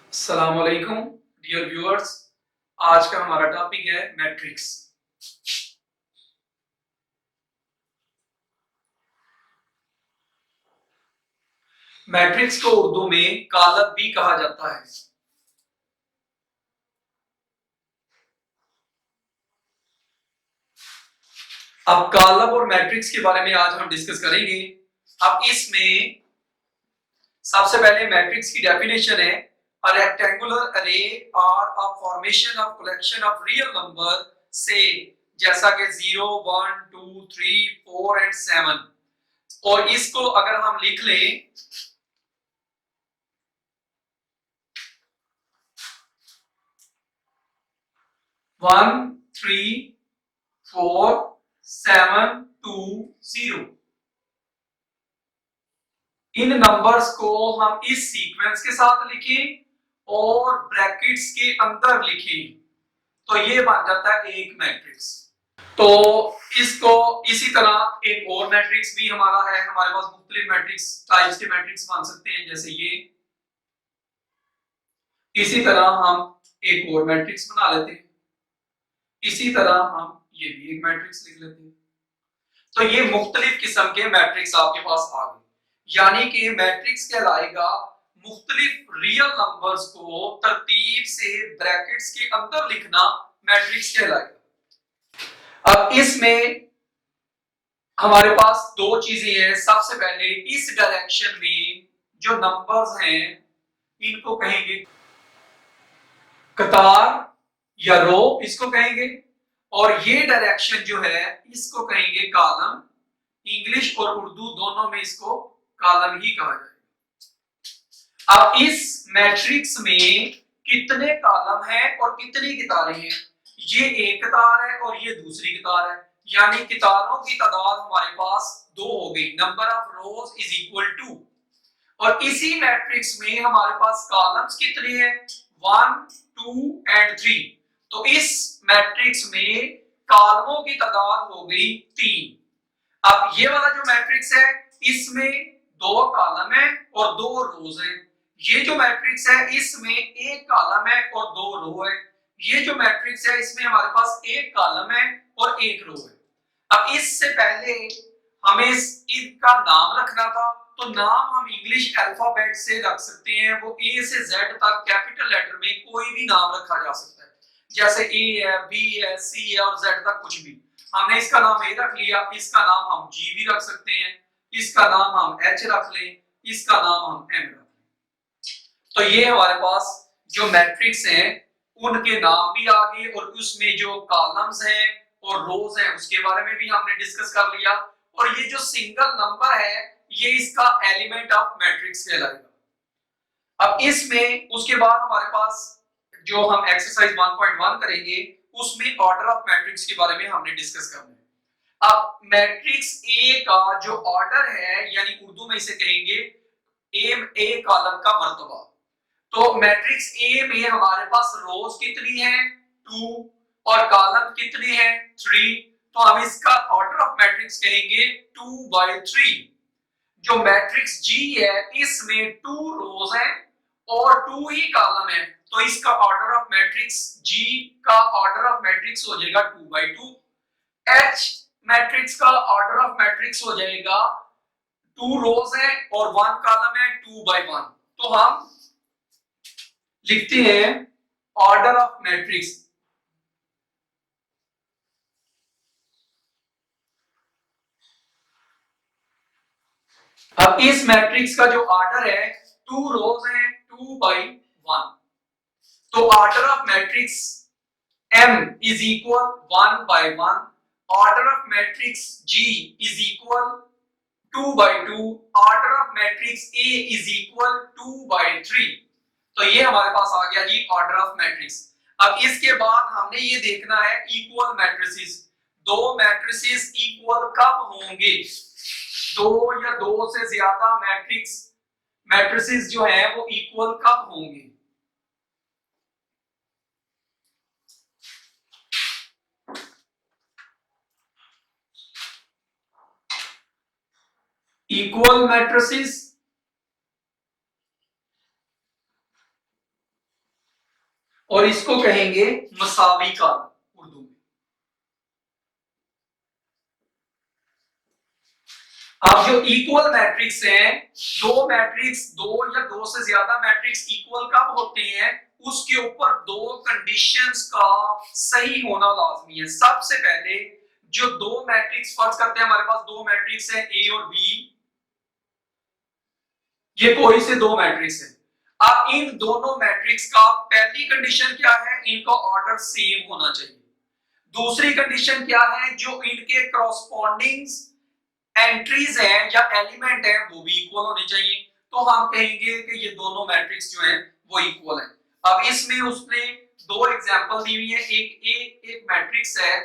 अस्सलाम वालेकुम dear viewers. आज का हमारा टॉपिक है मैट्रिक्स। मैट्रिक्स को उर्दू में कालब भी कहा जाता है। अब कालब और मैट्रिक्स के बारे में आज हम डिस्कस करेंगे। अब इसमें सबसे पहले मैट्रिक्स की डेफिनेशन है a rectangular array or a formation of collection of real number से जैसा कि 0 1 2 3 4 एंड 7। और इसको अगर हम लिख लें 1 3 4 7 2 0, इन नंबर्स को हम इस सीक्वेंस के साथ लिखें और ब्रैकेट्स के अंदर लिखें तो ये बन जाता है एक मैट्रिक्स। तो इसको इसी तरह एक और मैट्रिक्स भी हमारा है, हमारे पास मुख्तलिफ मैट्रिक्स टाइप्स के मैट्रिक्स बन सकते हैं, जैसे ये। इसी तरह हम एक और मैट्रिक्स बना लेते हैं, इसी तरह हम ये भी एक मैट्रिक्स लिख लेते हैं। तो ये मुख्तलिफ किस्म के मैट्रिक्स आपके पास आ गए, यानी कि मैट्रिक्स कहलाएगा मुख्तलिफ रियल नंबर्स को तरतीब से ब्रैकेट्स के अंदर लिखना मैट्रिक्स कहलाएगा। अब इसमें हमारे पास दो चीजें हैं। सबसे पहले इस डायरेक्शन में जो नंबर्स हैं इनको कहेंगे कतार या रो, इसको कहेंगे। और ये डायरेक्शन जो है इसको कहेंगे कॉलम। इंग्लिश और उर्दू दोनों में इसको कॉलम ही कहा जाएगा। अब इस मैट्रिक्स में कितने कॉलम हैं और कितनी कितारें हैं? ये एक कतार है और ये दूसरी कतार है, यानी कितारों की तादाद हमारे पास दो हो गई। Number of rows is equal to. और इसी मैट्रिक्स में हमारे पास कॉलम्स कितने हैं? 1 2 एंड 3। तो इस मैट्रिक्स में कॉलमों की तादाद हो गई 3। अब ये वाला जो मैट्रिक्स है इसमें दो कॉलम है और दो रोज है। ये जो मैट्रिक्स है इसमें एक कॉलम है और दो रो है। ये जो मैट्रिक्स है इसमें हमारे पास एक कॉलम है और एक रो है। अब इससे पहले हमें इनका नाम रखना था, तो नाम हम इंग्लिश अल्फाबेट से रख सकते हैं। वो ए से जेड तक कैपिटल लेटर में कोई भी नाम रखा जा सकता है, जैसे ए है, बी है, सी है और जेड तक कुछ भी। हमने इसका नाम ए रख लिया, इसका नाम हम जी भी रख सकते हैं, इसका नाम हम एच रख लें, इसका नाम हम एम रख लें। तो ये हमारे पास जो मैट्रिक्स हैं उनके नाम भी आ गए और उसमें जो कॉलम्स हैं और रोज हैं उसके बारे में भी हमने डिस्कस कर लिया। और ये जो सिंगल नंबर है ये इसका एलिमेंट ऑफ मैट्रिक्स कहलाएगा। अब इसमें उसके बाद हमारे पास जो हम एक्सरसाइज 1.1 करेंगे उसमें ऑर्डर ऑफ मैट्रिक्स के बारे में हमने डिस्कस करना है। अब मैट्रिक्स ए का जो ऑर्डर है, यानी उर्दू में इसे कहेंगे ए कॉलम का मर्तबा। तो मैट्रिक्स ए में हमारे पास रोज कितनी है? 2 और कॉलम कितने हैं? 3। तो हम इसका ऑर्डर ऑफ मैट्रिक्स कहेंगे 2/3। जो मैट्रिक्स जी है इसमें 2 रोज हैं और 2 ही कॉलम है, तो इसका ऑर्डर ऑफ मैट्रिक्स जी का ऑर्डर ऑफ मैट्रिक्स हो जाएगा 2/2। एच मैट्रिक्स का ऑर्डर ऑफ मैट्रिक्स हो जाएगा 2 रोज है और 1 कॉलम है, 2/1। तो हम लिखते हैं ऑर्डर ऑफ मैट्रिक्स। अब इस मैट्रिक्स का जो ऑर्डर है 2 रोज है, 2/1। तो order of matrix M is equal 1/1। Order of matrix G is equal 2/2। Order of matrix A is equal 2/3। तो ये हमारे पास आ गया जी ऑर्डर ऑफ मैट्रिक्स। अब इसके बाद हमने ये देखना है इक्वल मैट्रिसेस। दो मैट्रिसेस इक्वल कब होंगे? दो या दो से ज्यादा मैट्रिसेस जो है वो इक्वल कब होंगे? इक्वल मैट्रिसेस और इसको कहेंगे मसावी कॉलम उर्दू में। अब जो इक्वल मैट्रिक्स हैं, दो मैट्रिक्स, दो या दो से ज्यादा मैट्रिक्स इक्वल कब होते हैं, उसके ऊपर दो कंडीशंस का सही होना लाजमी है। सबसे पहले जो दो मैट्रिक्स, फर्ज करते हैं हमारे पास दो मैट्रिक्स हैं ए और बी, ये कोई से दो मैट्रिक्स हैं। अब इन दोनों मैट्रिक्स का पहली कंडीशन क्या है, इनका ऑर्डर सेम होना चाहिए। दूसरी कंडीशन क्या है, जो इनके क्रॉसपोंडिंग एंट्रीज हैं या एलिमेंट हैं वो भी इक्वल होने चाहिए। तो हम कहेंगे कि ये दोनों मैट्रिक्स जो हैं वो इक्वल हैं। अब इसमें उसने दो एग्जांपल दी हुई है। एक मैट्रिक्स है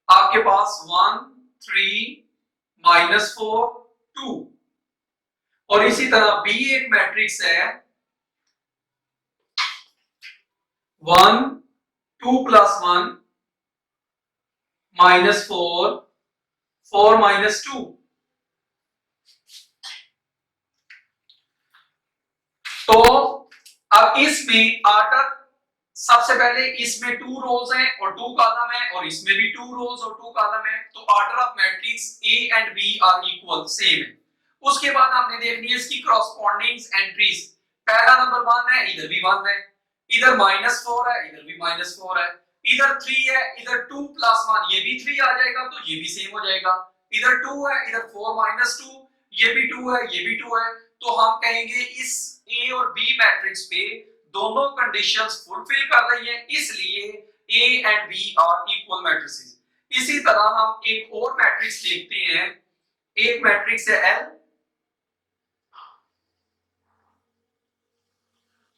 आपके पास 1 3 -4 2, और इसी तरह बी एक मैट्रिक्स है 1 2 + 1 -4 4 -2। तो अब इसमें ऑर्डर, सबसे पहले इसमें 2 रोज हैं और 2 कॉलम है, और इसमें भी 2 रोज और 2 कॉलम है। तो order of matrix A and B are equal, same है। उसके बाद हमने देखनी है इसकी क्रॉसपोंडिंग एंट्रीज। पहला नंबर 1 है, इधर भी 1 है, इधर -4 है, इधर भी -4 है, इधर 3 है, इधर 2 + 1 ये भी 3 आ जाएगा तो ये भी सेम हो जाएगा। इधर 2 है, इधर 4 - 2 ये भी 2 है, ये भी 2 है। तो हम कहेंगे इस ए और बी मैट्रिक्स पे दोनों कंडीशंस फुलफिल कर रही हैं, इसलिए A and B are equal matrices. इसी तरह हम एक और मैट्रिक्स देखते हैं। एक मैट्रिक्स है एल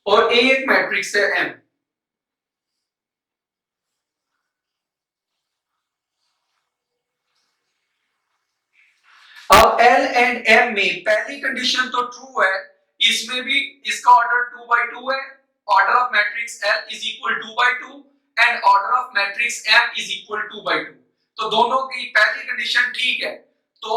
और एक मैट्रिक्स है एम। अब एल एंड एम में पहली कंडीशन तो ट्रू है, इसमें भी इसका ऑर्डर 2/2 है। Order of matrix L is equal 2/2 and order of matrix M is equal 2/2। तो दोनों की पहली कंडीशन ठीक है। तो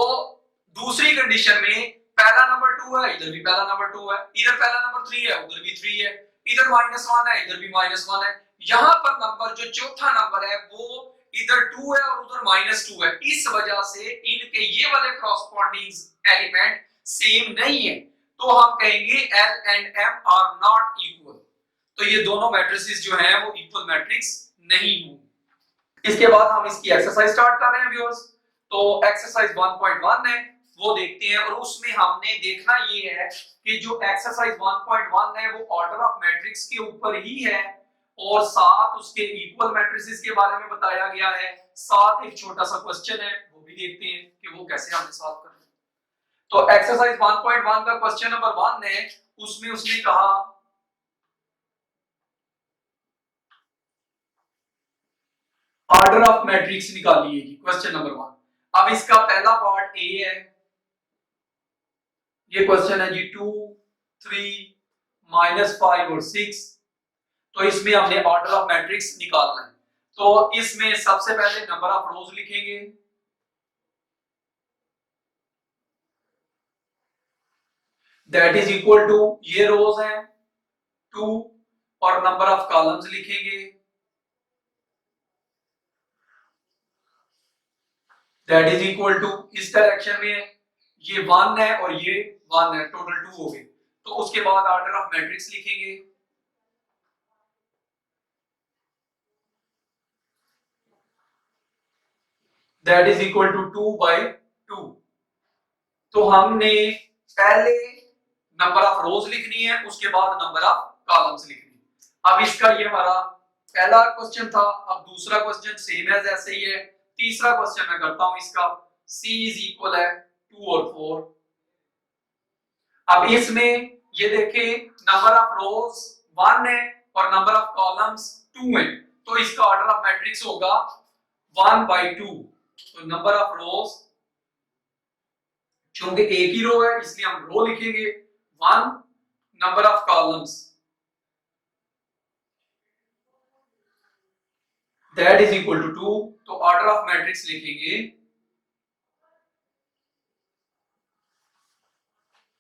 दूसरी कंडीशन में पहला नंबर 2 है, इधर भी पहला नंबर 2 है, इधर पहला नंबर 3 है, उधर भी 3 है, इधर -1 है, इधर भी -1 है। यहां पर नंबर जो चौथा नंबर है वो इधर 2 है और उधर -2 है। इस वजह से इनके ये वाले क्रॉसपोंडिंग एलिमेंट सेम नहीं है। तो हम कहेंगे L and M are not equal. तो ये दोनों मैट्रिसेस जो हैं वो इक्वल मैट्रिक्स नहीं होंगे। इसके बाद हम इसकी एक्सरसाइज स्टार्ट कर रहे हैं व्यूअर्स। तो एक्सरसाइज 1.1 है वो देखते हैं, और उसमें हमने देखना ये है कि जो एक्सरसाइज 1.1 है वो ऑर्डर ऑफ मैट्रिक्स के ऊपर ही है, और साथ उसके इक्वल मैट्रिसेस के बारे में बताया गया है। साथ एक छोटा सा क्वेश्चन है वो भी देखते हैं कि वो कैसे हमने सॉल्व करना है। तो एक्सरसाइज 1.1 का क्वेश्चन नंबर 1 है, उसमें उसने कहा ऑर्डर ऑफ मैट्रिक्स निकालिए जी, क्वेश्चन नंबर 1। अब इसका पहला पार्ट ए है, ये क्वेश्चन है जी 2 3 -5 और 6। तो इसमें हमने ऑर्डर ऑफ मैट्रिक्स निकालना है। तो इसमें सबसे पहले नंबर ऑफ रोज लिखेंगे, दैट इज इक्वल टू, ये रोज हैं 2, और नंबर ऑफ कॉलम्स लिखेंगे, दैट इज इक्वल टू, इस डायरेक्शन में ये 1 है और ये 1 है, टोटल 2 हो गए। तो उसके बाद ऑर्डर ऑफ मैट्रिक्स लिखेंगे, दैट इज इक्वल टू 2/2। तो हमने पहले नंबर ऑफ रोज लिखनी है, उसके बाद नंबर ऑफ कॉलम्स लिखनी है। अब इसका ये हमारा पहला क्वेश्चन था। अब दूसरा क्वेश्चन सेम है जैसे ही है। तीसरा क्वेश्चन मैं करता हूं इसका, c इज इक्वल है 2 और 4। अब इसमें ये देखें नंबर ऑफ रोज 1 है और नंबर ऑफ कॉलम्स 2 है। तो इसका ऑर्डर ऑफ मैट्रिक्स होगा 1/2। तो नंबर ऑफ रोज, क्योंकि एक ही रो है इसलिए हम रो लिखेंगे 1, number of columns that is equal to 2। तो ऑर्डर ऑफ मैट्रिक्स लिखेंगे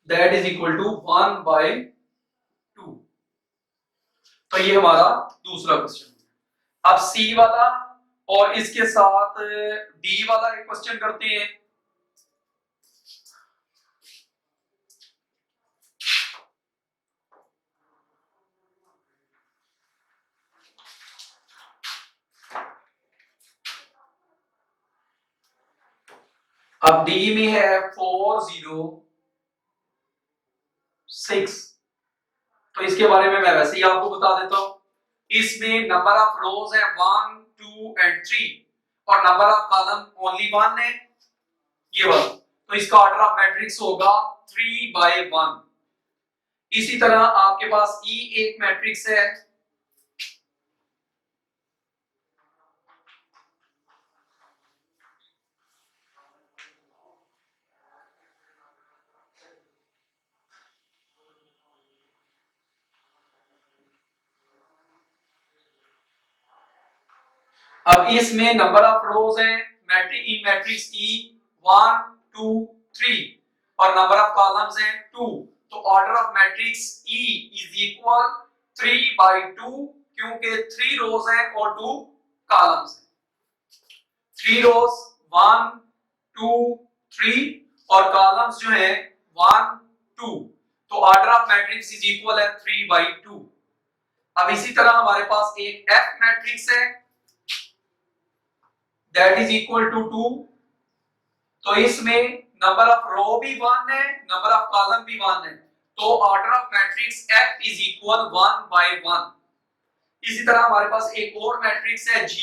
दैट इज इक्वल टू 1/2। तो ये हमारा दूसरा क्वेश्चन। अब सी वाला और इसके साथ डी वाला एक क्वेश्चन करते हैं। अब डी में है 406। तो इसके बारे में मैं वैसे ही आपको बता देता हूं। इसमें नंबर ऑफ रोज है 1 2 एंड 3 और नंबर ऑफ कॉलम ओनली 1 है, ये वाला। तो इसका ऑर्डर ऑफ मैट्रिक्स होगा 3/1। इसी तरह आपके पास ई एक मैट्रिक्स है, अब इसमें नंबर ऑफ रोज है मैट्रिक्स ई 1 2 3 और नंबर ऑफ कॉलम्स हैं 2। तो order of matrix E is equal 3/2 क्योंकि 3 रोज हैं और 2 कॉलम्स हैं। 3 रोज 1 2 3 और कॉलम्स जो है 1 2। तो order of matrix is equal है 3/2। अब इसी तरह हमारे पास एक एफ मैट्रिक्स है that is equal to 2। तो इसमें नंबर ऑफ रो भी 1 है, नंबर ऑफ कॉलम भी 1 है। तो order of matrix F is equal 1/1। इसी तरह हमारे पास एक और मैट्रिक्स है G।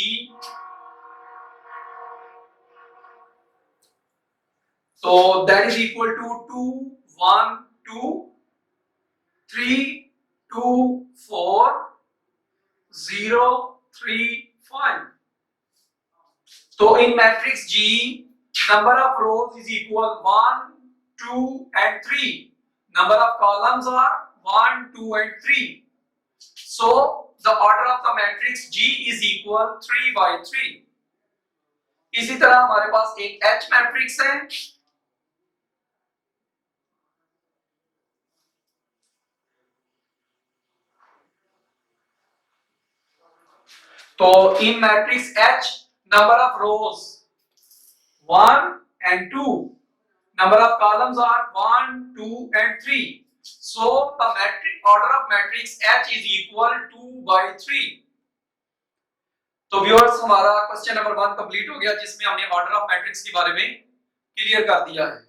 तो that is equal to 2 1 2 3 2 4 0 3 5। तो in matrix G number of rows is equal 1 2 and 3, number of columns are 1 2 and 3, so the order of the matrix G is equal 3/3। इसी तरह हमारे पास एक H मैट्रिक्स है, तो in matrix H number of rows 1 and 2, number of columns are 1 2 and 3, so the matrix order of matrix H is equal 2/3। तो viewers हमारा question number 1 complete हो गया जिसमें हमने ऑर्डर ऑफ मैट्रिक्स के बारे में क्लियर कर दिया है।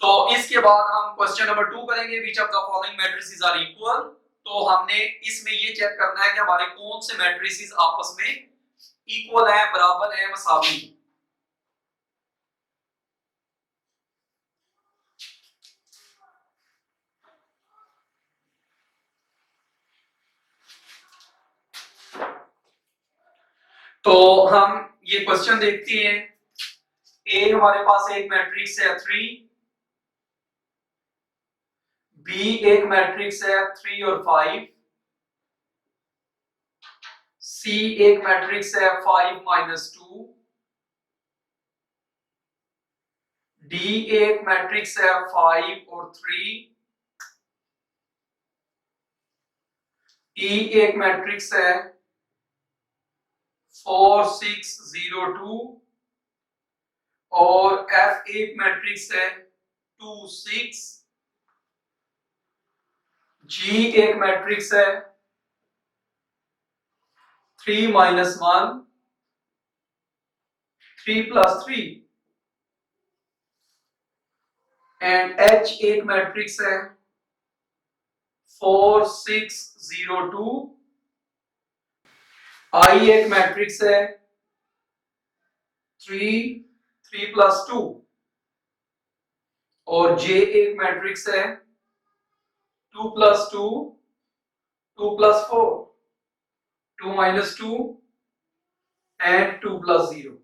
तो इसके बाद हम क्वेश्चन नंबर 2 करेंगे, which of the following matrices are equal. तो हमने इसमें ये चेक करना है कि हमारे कौन से मैट्रिसेस आपस में इक्वल है, बराबर है, मसावी। तो हम ये क्वेश्चन देखते हैं। ए हमारे पास एक मैट्रिक्स है 3, बी एक मैट्रिक्स है 3 और 5, सी एक मैट्रिक्स है 5 - 2, डी एक मैट्रिक्स है 5 और 3, ई एक मैट्रिक्स है 4 6 0 2 और एफ एक मैट्रिक्स है 2 6, जी एक मैट्रिक्स है 3 - 1 3 + 3 एंड एच एक मैट्रिक्स है 4 6 0 2, आई एक मैट्रिक्स है 3 3 + 2 और जे एक मैट्रिक्स है 2 + 2 2 + 4 2 - 2 एंड 2 + 0।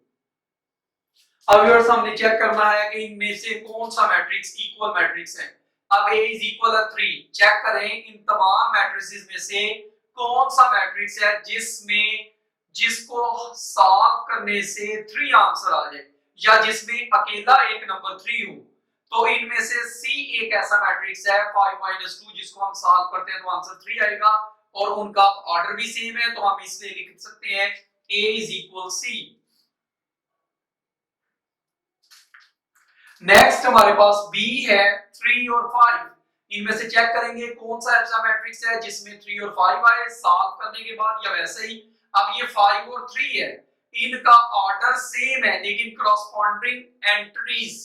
अब व्यूअर्स हमने चेक करना है कि इनमें से कौन सा मैट्रिक्स इक्वल मैट्रिक्स है। अब A इज इक्वल 3, चेक करें इन तमाम मैट्रिसेस में से कौन सा मैट्रिक्स है जिसको सॉल्व करने से 3 आंसर आ जाए या जिसमें अकेला एक नंबर 3 हो। तो इनमें से C एक ऐसा मैट्रिक्स है 5 - 2 जिसको हम सॉल्व करते हैं तो आंसर 3 आएगा, और उनका ऑर्डर भी सेम है, तो हम इसलिए लिख सकते हैं A is equal C। Next हमारे पास B है 3 और 5। इनमें से चेक करेंगे कौन सा ऐसा मैट्रिक्स है जिसमें 3 और 5 आए सॉल्व करने के बाद, या वैसे ही। अब ये 5 और 3 है, इनका ऑर्डर सेम है लेकिन करस्पॉन्डिंग एंट्रीज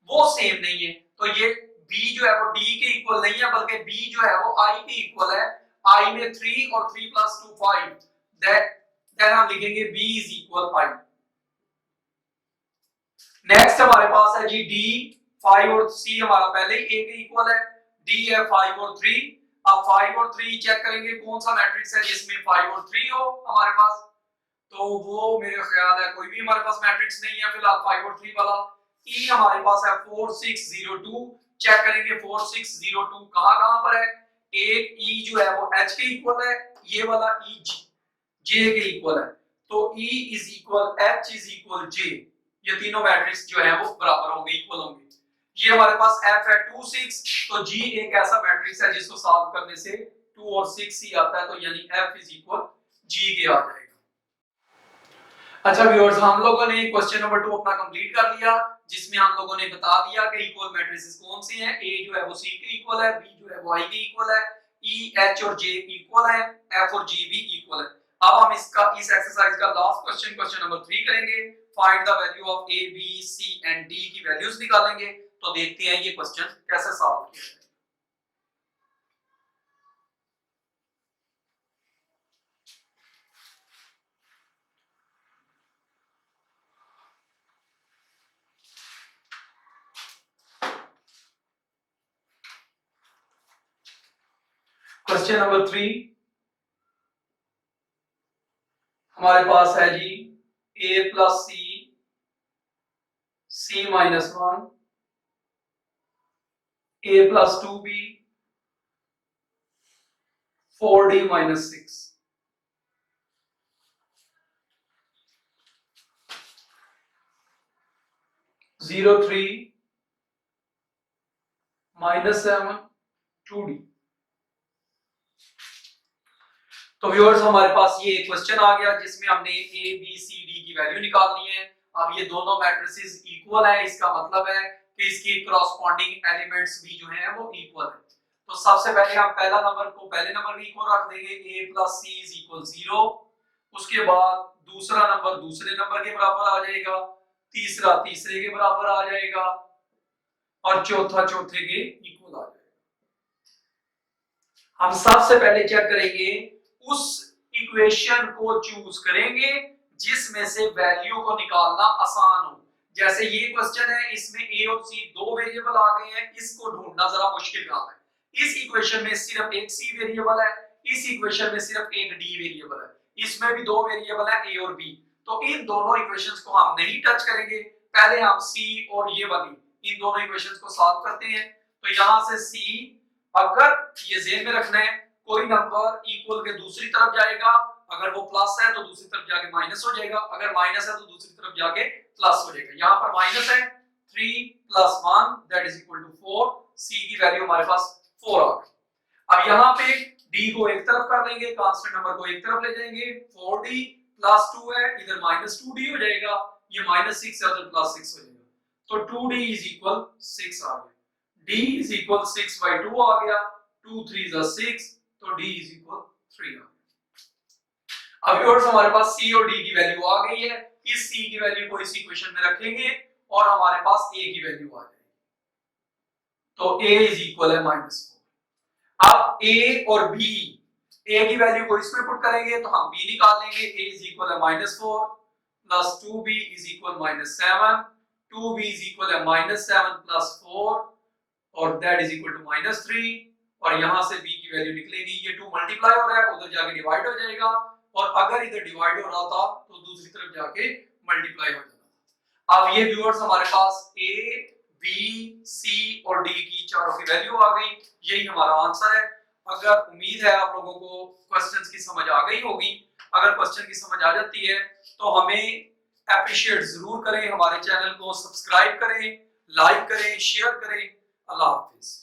वो सेम नहीं है, तो ये B जो है वो D के इक्वल नहीं है, बल्कि B जो है वो I के इक्वल है। I में 3 और 3 + 2 5, देन हम लिखेंगे B is equal I। Next हमारे पास है जी D 5 और C हमारा पहले ही A के इक्वल है, D है 5 और 3। अब 5 और 3 चेक करेंगे कौन सा मैट्रिक्स है जिसमें 5 और 3 हो हमारे पास, तो वो मेरे ख्याल है कोई भी हमारे पास मैट्रिक्स नहीं है फिलहाल 5 और 3 वाला। E हमारे पास है 4 6 0 2। चेक करेंगे 4 6 0 2 कहां पर है। एक E जो है वो H के इक्वल है, ये वाला E J के इक्वल है, तो E is equal H is equal J। ये तीनों मैट्रिक्स जो है वो बराबर होंगे, इक्वल होंगे। ये हमारे पास F है 2 6, तो G एक ऐसा मैट्रिक्स है जिसको सॉल्व करने से 2 और 6 ही आता है, तो यानी F इज इक्वल G के आ जाएगा। अच्छा व्यूअर्स, हम लोगों ने क्वेश्चन नंबर 2 अपना कंप्लीट कर लिया, जिसमें हम लोगों ने बता दिया कि इक्वल मैट्रिसेस कौन से हैं। A जो है वो C के इक्वल है, B जो है वो I के इक्वल है, E H और J इक्वल है, F और G भी इक्वल है। अब हम इस एक्सरसाइज का लास्ट क्वेश्चन नंबर 3 करेंगे। Find the value of A B C and D की वैल्यूज निकालेंगे। तो देखते हैं ये क्वेश्चन कैसे सॉल्व किया जाए। क्वेश्चन नंबर 3 हमारे पास है जी A + C C - 1 A + 2B 4D - 6 0 3 -7 2D। तो व्यूअर्स, हमारे पास ये क्वेश्चन आ गया जिसमें हमने A B C D की वैल्यू निकालनी है। अब ये दोनों मैट्रिसेस इक्वल है, इसका मतलब है कि इसकी करस्पॉन्डिंग एलिमेंट्स भी जो हैं वो इक्वल है। तो सबसे पहले हम पहला नंबर को पहले नंबर में इक्वल रख देंगे, A + C = 0। उसके बाद दूसरा नंबर दूसरे नंबर के बराबर आ जाएगा, तीसरा तीसरे के बराबर आ जाएगा, और चौथा चौथे के इक्वल आ जाएगा। हम सबसे पहले चेक करेंगे, उस इक्वेशन को चूज करेंगे जिसमें से वैल्यू को निकालना आसान हो। जैसे ये क्वेश्चन है, इसमें A और C दो वेरिएबल आ गए हैं, इसको ढूंढना जरा मुश्किल काम है। इस इक्वेशन में सिर्फ एक C वेरिएबल है, इस इक्वेशन में सिर्फ एक D वेरिएबल है, इसमें भी दो वेरिएबल है A और B। तो इन दोनों इक्वेशंस को हम नहीं टच करेंगे, पहले हम C और ये वाली इन दोनों इक्वेशंस को सॉल्व करते हैं। तो यहां से C, अगर ये ज़हन में रखना है, कोई नंबर इक्वल के दूसरी तरफ जाएगा, अगर वो प्लस है तो दूसरी तरफ जाके माइनस हो जाएगा, अगर माइनस है तो दूसरी तरफ जाके प्लस हो जाएगा। यहां पर माइनस है, 3 + 1 that is equal to 4। C की वैल्यू हमारे पास 4 आ गई। अब यहां पे D को एक तरफ कर लेंगे, कांस्टेंट नंबर को एक तरफ ले जाएंगे, 4D + 2 है, इधर -2D हो जाएगा, ये -6 है तो +6 हो जाएगा, तो 2D = 6 आ गया। D = 6/2 आ गया, 2 3 = 6, तो D = 3 आ गया। अब व्यूअर्स, हमारे पास C और D की वैल्यू आ गई है, इस C की वैल्यू को इस इक्वेशन में रखेंगे और हमारे पास A की वैल्यू आ जाएगी, तो A = -4। अब A और B, A की वैल्यू को इसमें पुट करेंगे तो हम B निकाल लेंगे। A = -4 + 2B = -7, 2B = -7 + 4 और दैट इज इक्वल टू -3, और यहां से b की वैल्यू निकलेगी, ये 2 मल्टीप्लाई हो रहा है, उधर जाके डिवाइड हो जाएगा, और अगर इधर डिवाइड हो रहा था तो दूसरी तरफ जाके मल्टीप्लाई हो जाता। अब ये व्यूअर्स, हमारे पास a b c और d की चारों की वैल्यू आ गई, यही हमारा आंसर है। अगर उम्मीद है आप लोगों को क्वेश्चंस की समझ आ गई होगी। अगर क्वेश्चन की समझ आ जाती है तो हमें अप्रिशिएट जरूर करें, हमारे चैनल को सब्सक्राइब करें, लाइक करें, शेयर करें। अल्लाह हाफिज।